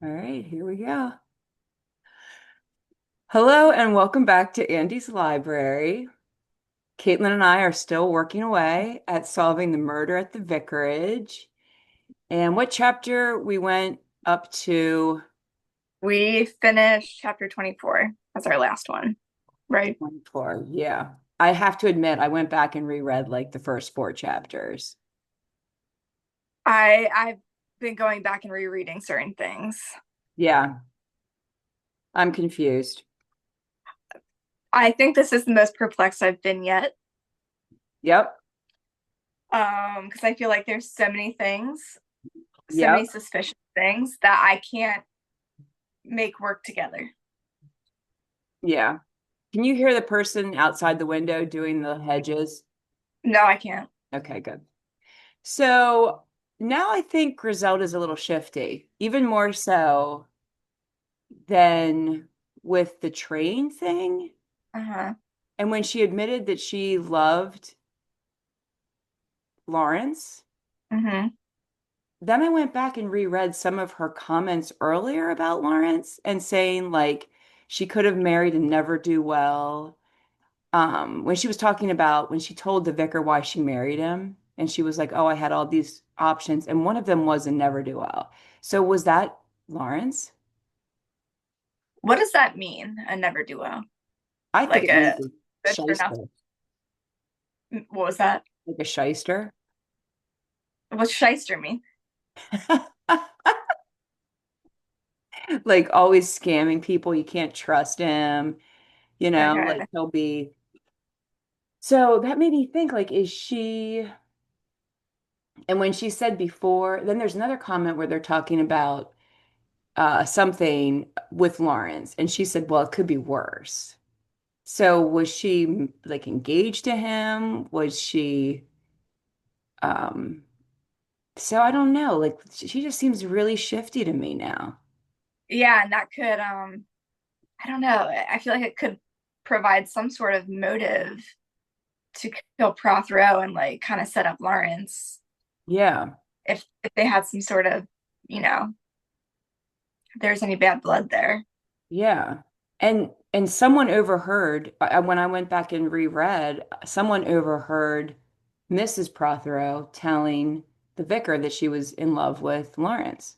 All right, here we go. Hello and welcome back to Andy's Library. Caitlin and I are still working away at solving the murder at the Vicarage. And what chapter we went up to? We finished chapter 24. That's our last one, right? 24. Yeah. I have to admit, I went back and reread like the first four chapters. I've been going back and rereading certain things. Yeah, I'm confused. I think this is the most perplexed I've been yet. Yep. Because I feel like there's so many things, so many Yep. suspicious things that I can't make work together. Yeah. Can you hear the person outside the window doing the hedges? No, I can't. Okay, good. So now I think Griselda's a little shifty, even more so than with the train thing. Uh-huh. And when she admitted that she loved Lawrence, Mm-hmm. then I went back and reread some of her comments earlier about Lawrence and saying like she could have married and never do well. When she was talking about when she told the vicar why she married him, and she was like, "Oh, I had all these options, and one of them was a never do well." So was that Lawrence? What does that mean? A never do well. I think Like it means a a good for nothing. shyster, What was that? like a shyster. What's shyster mean? Like always scamming people. You can't trust him, like Okay. he'll be. So that made me think, like, is she, and when she said before, then there's another comment where they're talking about something with Lawrence, and she said, well, it could be worse. So was she like engaged to him? Was she um so I don't know. Like she just seems really shifty to me now. Yeah, and that could I don't know. I feel like it could provide some sort of motive to kill Prothero and like kind of set up Lawrence Yeah. if they had some sort of, you know, if there's any bad blood there. Yeah. And someone overheard when I went back and reread, someone overheard Mrs. Prothero telling the vicar that she was in love with Lawrence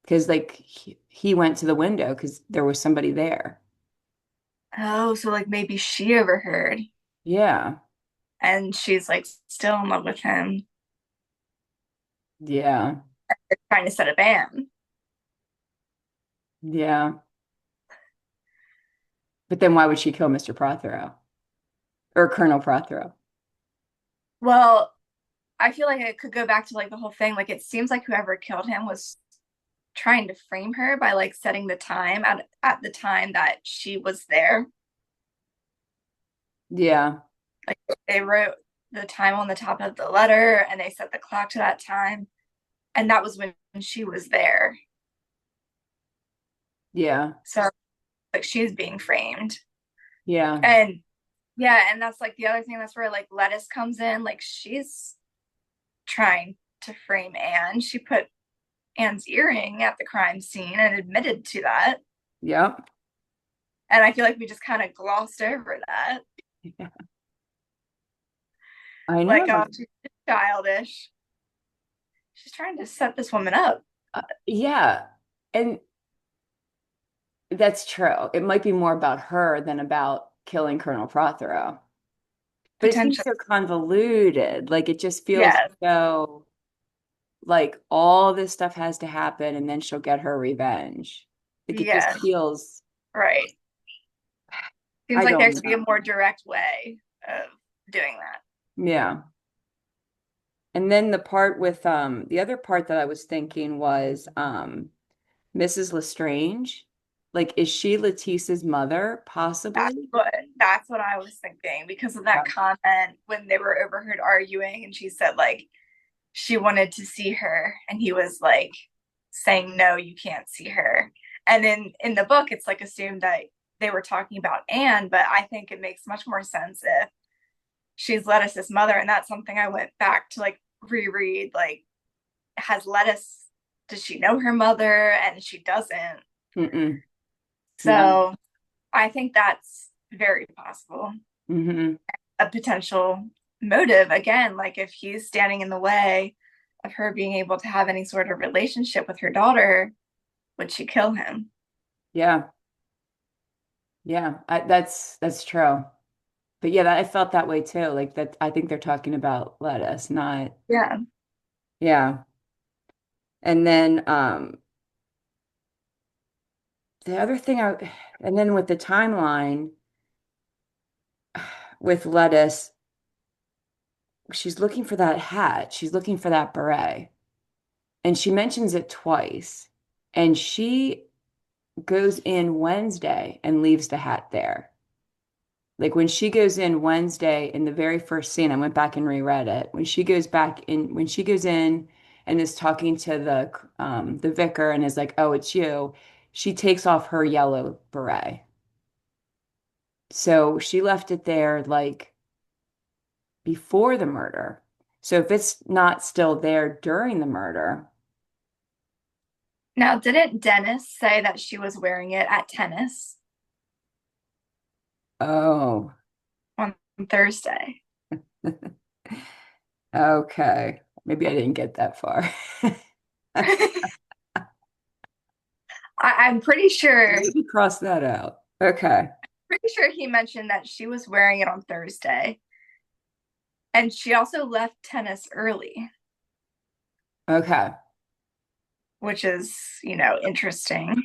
because like he went to the window because there was somebody there. Oh, so like maybe she overheard Yeah. and she's like still in love with him, Yeah. trying to set a ban. Yeah. But then why would she kill Mr. Prothero or Colonel Prothero? Well, I feel like it could go back to like the whole thing. Like it seems like whoever killed him was trying to frame her by like setting the time at the time that she was there. Yeah. Like they wrote the time on the top of the letter and they set the clock to that time. And that was when she was there. Yeah. So like she's being framed. Yeah. And yeah, and that's like the other thing that's where like Lettuce comes in. Like she's trying to frame Anne. She put Anne's earring at the crime scene and admitted to that. Yep. And I feel like we just kind of glossed over that. Yeah. I Like, oh, know. she's childish. She's trying to set this woman up. Yeah. And that's true. It might be more about her than about killing Colonel Prothero. But it seems Potential. so convoluted. Like it just feels Yes. so like all this stuff has to happen and then she'll get her revenge. Like it just Yes. feels, Right. Seems I like there don't should be a know. more direct way of doing that. Yeah. And then the part with the other part that I was thinking was Mrs. Lestrange. Like, is she Letitia's mother? That's Possibly. what that's what I was thinking because of that Yeah. comment when they were overheard arguing and she said like she wanted to see her and he was like saying no, you can't see her. And in the book it's like assumed that they were talking about Anne, but I think it makes much more sense if she's Lettuce's mother, and that's something I went back to like reread. Like, has Lettuce does she know her mother? And she doesn't. Mm-mm. No. So I think that's very possible. Hmm. A potential motive, again, like if he's standing in the way of her being able to have any sort of relationship with her daughter, would she kill him? Yeah. Yeah. That's true. But yeah, I felt that way too. Like that, I think they're talking about lettuce, not, Yeah. yeah. And then the other thing and then with the timeline with lettuce, she's looking for that hat. She's looking for that beret. And she mentions it twice. And she goes in Wednesday and leaves the hat there. Like when she goes in Wednesday in the very first scene, I went back and reread it. When she goes in and is talking to the vicar and is like, "Oh, it's you," she takes off her yellow beret. So she left it there like before the murder. So if it's not still there during the murder, Now, didn't Dennis say that she was wearing it at tennis oh, on Thursday? okay. Maybe I didn't get that far. I'm pretty sure, Maybe cross that out. Okay. he mentioned that she was wearing it on Thursday. And she also left tennis early, Okay. which is, interesting.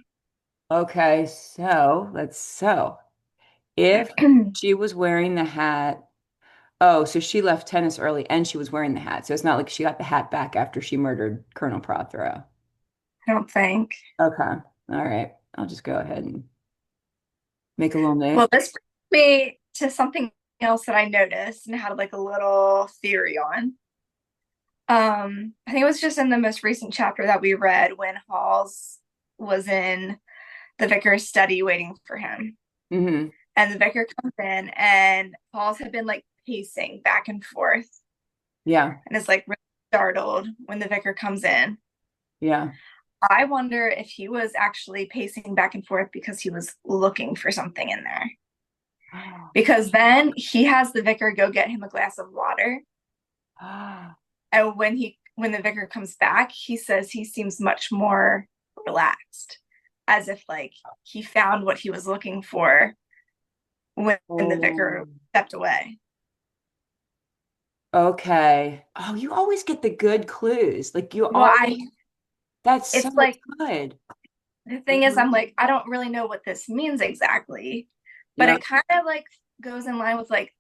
Okay. So if she was wearing the hat, oh, so she left tennis early and she was wearing the hat. So it's not like she got the hat back after she murdered Colonel Prothero. I don't think. Okay. All right. I'll just go ahead and make a little Well, note. this brings me to something else that I noticed and had like a little theory on. I think it was just in the most recent chapter that we read when Halls was in the vicar's study waiting for him. Hmm. And the vicar comes in and Halls had been like pacing back and forth Yeah. and is like really startled when the vicar comes in. Yeah. I wonder if he was actually pacing back and forth because he was looking for something in there. Because then he has the vicar go get him a glass of water. And when the vicar comes back, he says he seems much more relaxed, as if like he found what he was looking for when the Oh. vicar stepped away. Okay. Oh, you always get the good clues. Like you Well, always, that's so it's like good. the thing is, I'm Mhm. like, I don't really know what this means exactly, but Yeah. it kind of like goes in line with like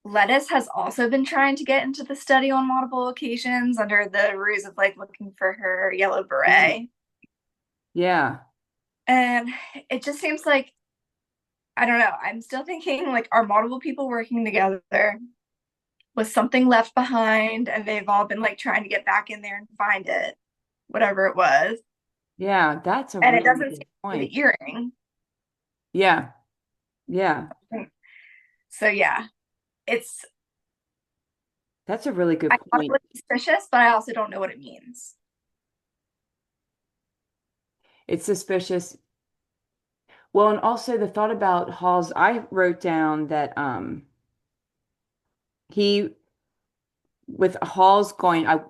Lettuce has also been trying to get into the study on multiple occasions under the ruse of like looking for her yellow Mhm. beret. Yeah. And it just seems like, I don't know, I'm still thinking like, are multiple people working together? Was something left behind and they've all been like trying to get back in there and find it, whatever it was. Yeah. That's a And it really doesn't good seem to be point. the earring. Yeah. Yeah. So yeah, it's, That's a really I good thought it point. was suspicious, but I also don't know what it means. It's suspicious. Well, and also the thought about Hall's, I wrote down that he with Hall's going, I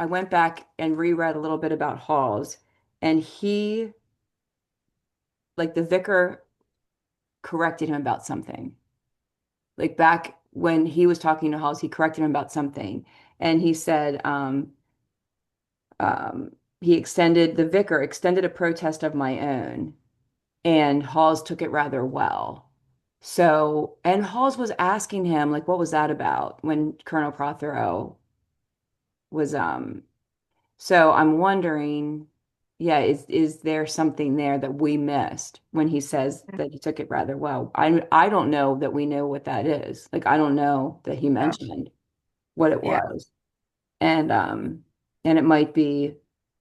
went back and reread a little bit about Hall's, and he, like the vicar corrected him about something. Like back when he was talking to Halls, he corrected him about something. And he said, the vicar extended a protest of my own, and Halls took it rather well. So, and Halls was asking him, like, what was that about when Colonel Prothero was, so I'm wondering, yeah, is there something there that we missed when he says that he took it rather well? I don't know that we know what that is. Like, I don't know that he Oh, mentioned what it yeah, was. And and it might be,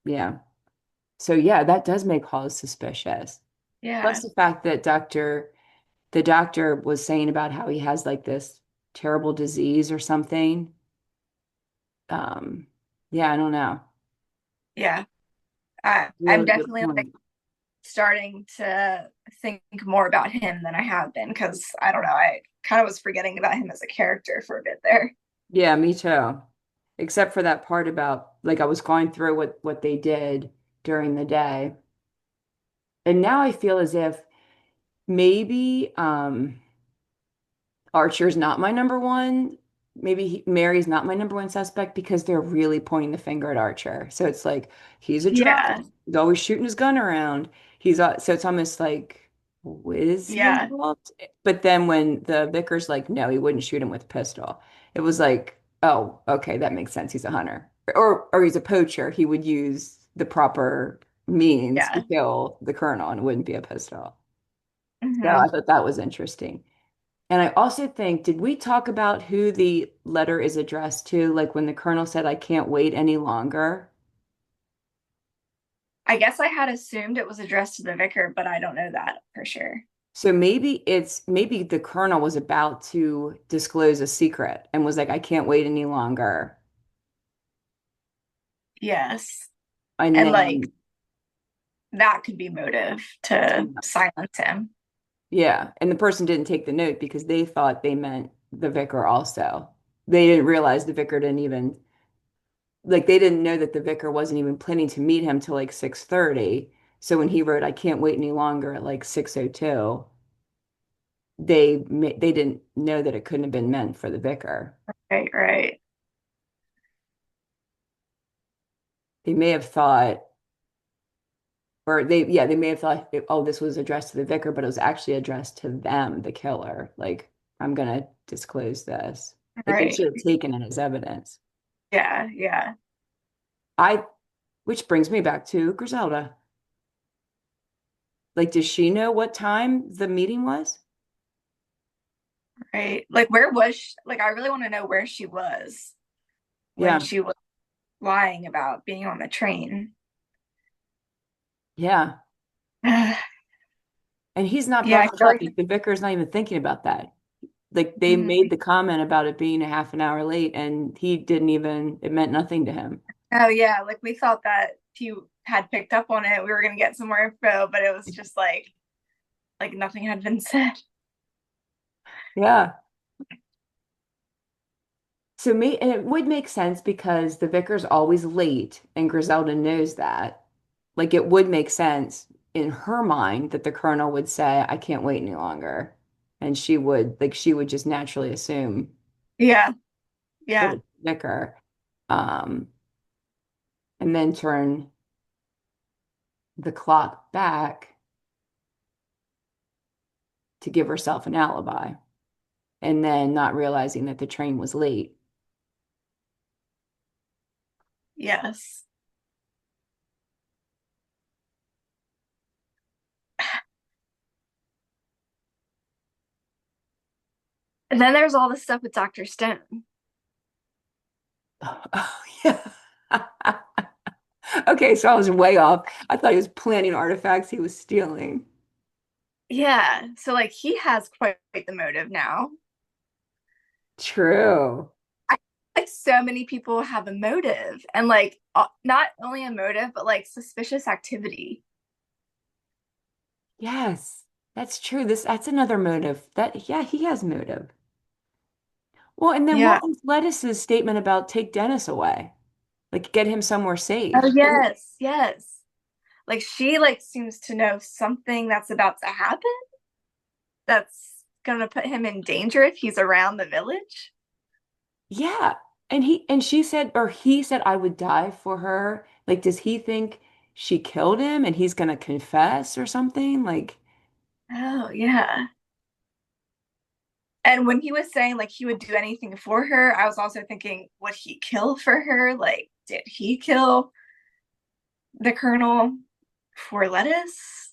yeah. So yeah, that does make Halls suspicious. yeah, Plus the fact that the doctor was saying about how he has like this terrible disease or something. Um, yeah, I don't know. yeah. I'm Really good definitely like point. starting to think more about him than I have been because I don't know, I kind of was forgetting about him as a character for a bit there. Yeah, me too. Except for that part about like I was going through what they did during the day. And now I feel as if maybe Archer's not my number one. Maybe Mary's not my number one suspect because they're really pointing the finger at Archer. So it's like he's a drunk. Yeah, He's always shooting his gun around. So it's almost like is he yeah, involved? But then when the vicar's like, no, he wouldn't shoot him with a pistol. It was like, oh, okay, that makes sense. He's a hunter, or he's a poacher. He would use the proper means to yeah. kill the colonel, and it wouldn't be a pistol. So I Hmm. thought that was interesting. And I also think, did we talk about who the letter is addressed to? Like when the colonel said, I can't wait any longer. I guess I had assumed it was addressed to the vicar, but I don't know that for sure. So maybe the colonel was about to disclose a secret and was like, I can't wait any longer. Yes. And And like then, that could be motive to silence him. yeah. And the person didn't take the note because they thought they meant the vicar also. They didn't realize the vicar didn't even, like, they didn't know that the vicar wasn't even planning to meet him till like 6:30. So when he wrote, I can't wait any longer at like 6:02. They didn't know that it couldn't have been meant for the vicar. Right, right. They may have thought, or they may have thought, oh, this was addressed to the vicar, but it was actually addressed to them, the killer. Like, I'm gonna disclose this. Like they Right. should have taken it as evidence. Yeah, yeah. I, which brings me back to Griselda. Like, does she know what time the meeting was? Right. Like where was she? Like I really want to know where she was when Yeah, she was lying about being on the train. yeah. And he's not Yeah, I brought it feel up. like Like, the vicar's not even thinking about that. Like they made mhm. the comment about it being a half an hour late, and he didn't even, it meant nothing to him. Oh yeah, like we thought that if you had picked up on it, we were gonna get some more info, but it was just like nothing had been said. Yeah. So me, and it would make sense because the vicar's always late and Griselda knows that. Like it would make sense in her mind that the colonel would say, I can't wait any longer. And she would just naturally assume Yeah, that yeah, it's the vicar. Um, and then turn the clock back to give herself an alibi. And then not realizing that the train was late. yes. And then there's all this stuff with Dr. Stone. Oh, yeah. Okay, so I was way off. I thought he was planting artifacts he was stealing. Yeah, so like he has quite the motive now. True. I like so many people have a motive and like not only a motive, but like suspicious activity. Yes, that's true. That's another motive. That yeah, he has motive. Well, and then Yeah. what was Lettuce's statement about take Dennis away? Like get him somewhere Oh safe. yes, yes. Like she like seems to know something that's about to happen that's gonna put him in danger if he's around the village. Yeah. And she said, or he said, I would die for her. Like, does he think she killed him and he's gonna confess or something? Like, Oh yeah. And when he was saying like he would do anything for her, I was also thinking, would he kill for her? Like, did he kill the colonel for lettuce?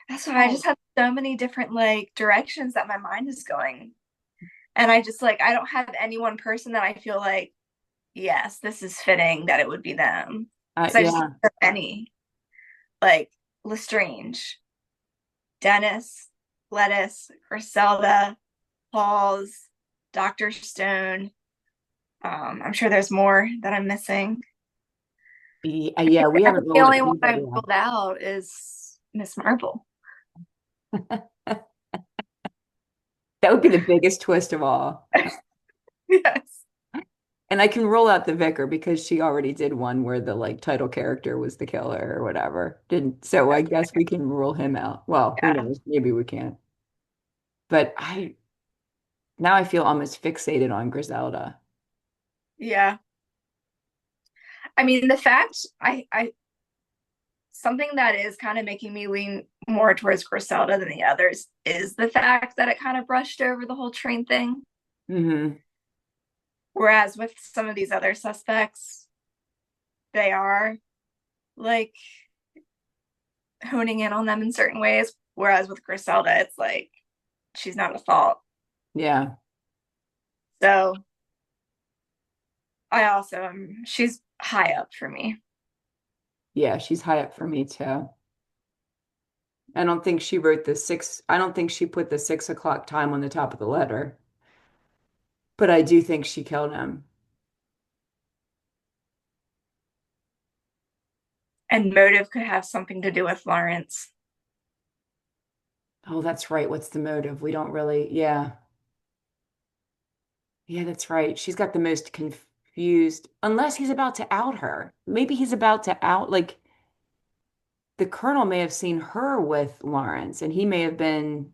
That's why I oh, just have so many different like directions that my mind is going. And I just like I don't have any one person that I feel like, yes, this is fitting that it would be them. Because I just yeah. have so many. Like Lestrange, Dennis, Lettuce, Griselda, Halls, Dr. Stone. I'm sure there's more that I'm missing. Yeah, we haven't The ruled only one anybody I've out. ruled out is Miss Marple. That would be the biggest twist of all. Yes. And I can rule out the vicar because she already did one where the like title character was the killer or whatever. Didn't so I guess we can rule him out. Well, who Yeah. knows? Maybe we can't. But I now I feel almost fixated on Griselda. Yeah. I mean, the fact I something that is kind of making me lean more towards Griselda than the others is the fact that it kind of brushed over the whole train thing. Hmm. Whereas with some of these other suspects, they are like honing in on them in certain ways. Whereas with Griselda, it's like she's not a fault. Yeah. So I also she's high up for me. Yeah, she's high up for me too. I don't think she wrote the six, I don't think she put the 6 o'clock time on the top of the letter, but I do think she killed him. And motive could have something to do with Lawrence. Oh, that's right. What's the motive? We don't really, yeah. Yeah, that's right. She's got the most confused, unless he's about to out her. Maybe he's about to out, like, the colonel may have seen her with Lawrence, and he may have been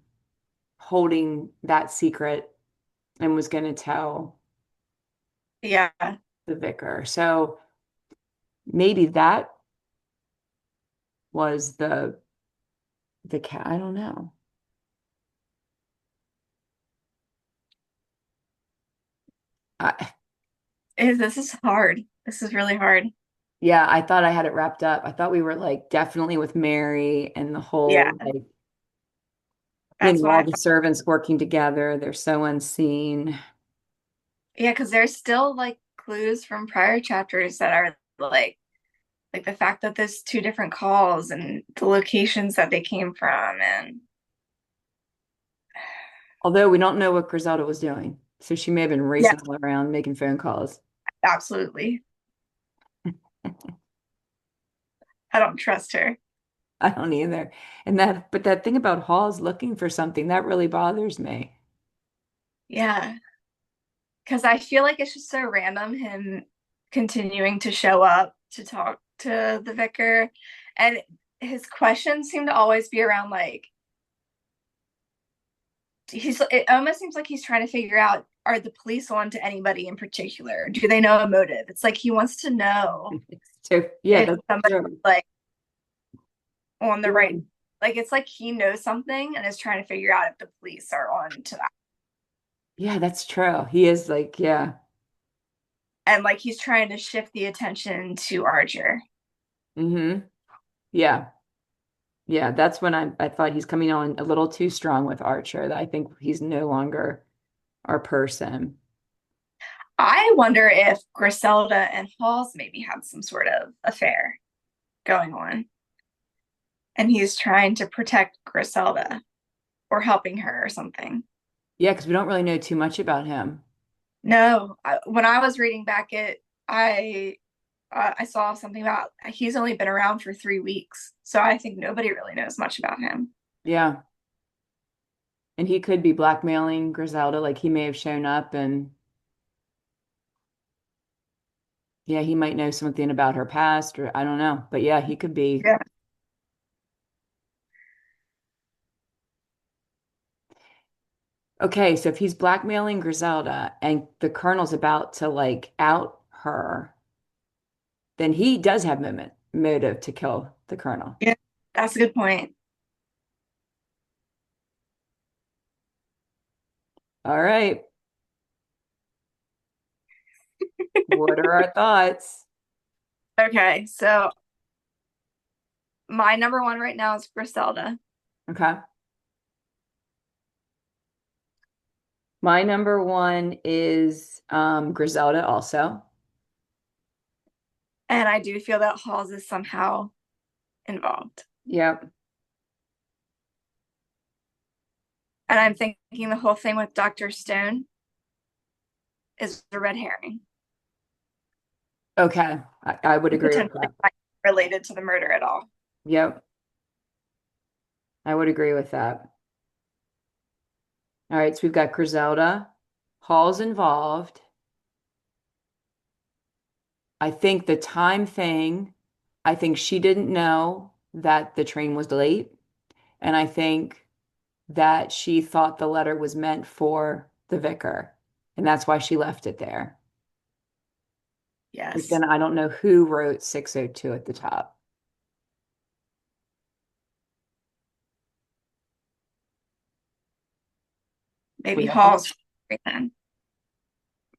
holding that secret and was going to tell Yeah. the vicar. So maybe that was the cat. I don't know. I, This is hard. This is really hard. yeah, I thought I had it wrapped up. I thought we were like definitely with Mary and the Yeah. whole like, That's what all I the thought. servants working together. They're so unseen. Yeah, because there's still like clues from prior chapters that are like the fact that there's two different calls and the locations that they came from and Although we don't know what Griselda was doing. So she may have been yeah, racing all around making phone calls. absolutely. I don't trust her. I don't either. And but that thing about Hall's looking for something, that really bothers me. Yeah, because I feel like it's just so random him continuing to show up to talk to the vicar, and his questions seem to always be around like it almost seems like he's trying to figure out, are the police on to anybody in particular? Do they know a motive? It's like he wants to know So yeah, if that's somebody's true. like on the right, Yeah. like it's like he knows something and is trying to figure out if the police are on to that. Yeah, that's true. He is like, yeah. And like he's trying to shift the attention to Archer. Hmm. Yeah. Yeah, that's when I thought he's coming on a little too strong with Archer. That I think he's no longer our person. I wonder if Griselda and Halls maybe had some sort of affair going on. And he's trying to protect Griselda or helping her or something. Yeah, because we don't really know too much about him. No, when I was reading back I saw something about he's only been around for 3 weeks, so I think nobody really knows much about him. Yeah. And he could be blackmailing Griselda, like he may have shown up and yeah, he might know something about her past or I don't know. But yeah, he could be. Yeah, Okay, so if he's blackmailing Griselda and the colonel's about to like out her, then he does have motive to kill the colonel. yeah, that's a good point. All right. What are our thoughts? Okay, so my number one right now is Griselda, Okay. My number one is Griselda also. and I do feel that Halls is somehow involved. Yep. And I'm thinking the whole thing with Dr. Stone is a red herring. Okay. I would agree with Potentially that. related to the murder at all. Yep, I would agree with that. All right, so we've got Griselda. Hall's involved. I think the time thing, I think she didn't know that the train was late. And I think that she thought the letter was meant for the vicar. And that's why she left it there. But Yes. then I don't know who wrote 602 at the top. Maybe We all- Hall's then.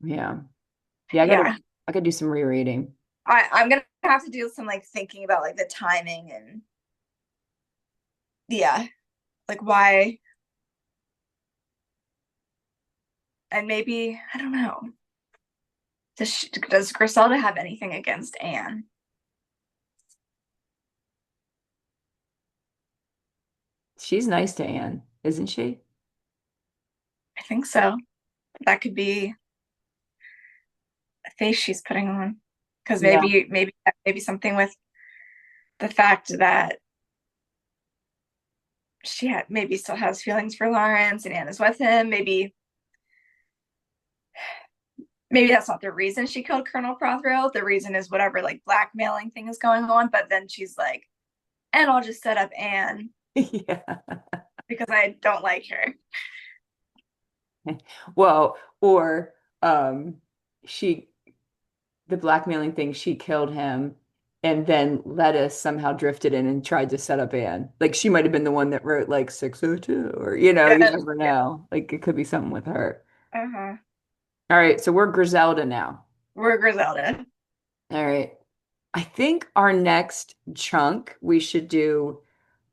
Yeah. Yeah, Yeah. I gotta do some rereading. I'm gonna have to do some like thinking about like the timing and yeah, like why and maybe I don't know. Does Griselda have anything against Anne? She's nice to Anne, isn't she? I think so. That could be a face she's putting on. Because Yeah. maybe something with the fact that maybe still has feelings for Lawrence and Anne is with him. Maybe that's not the reason she killed Colonel Prothero. The reason is whatever like blackmailing thing is going on. But then she's like, and I'll just set up Anne Yeah. because I don't like her. Well, or she the blackmailing thing, she killed him and then Lettuce somehow drifted in and tried to set up Anne. Like she might have been the one that wrote like 602 or you Yes. never Yeah. know. Like it could be something with her. Uh-huh. All right, so we're Griselda now. We're Griselda. All right. I think our next chunk we should do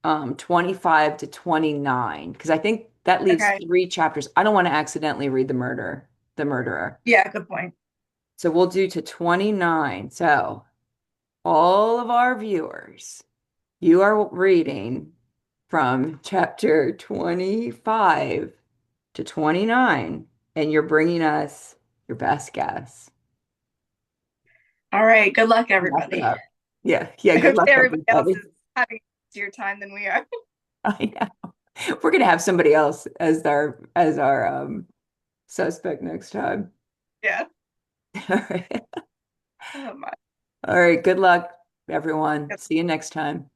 25 to 29 because I think that leaves Okay. 3 chapters. I don't want to accidentally read the murderer. Yeah, good point. So we'll do to 29. So all of our viewers, you are reading from chapter 25 to 29, and you're bringing us your best guess. All right. Good luck, Wrap it everybody. up. Yeah, yeah, I good hope luck, everybody else everybody. is having easier time than we are. I know. We're gonna have somebody else as our suspect next time. Yeah. All right. Oh my. All right, good luck, everyone. See you next time.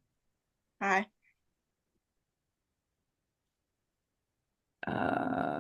Bye. Uh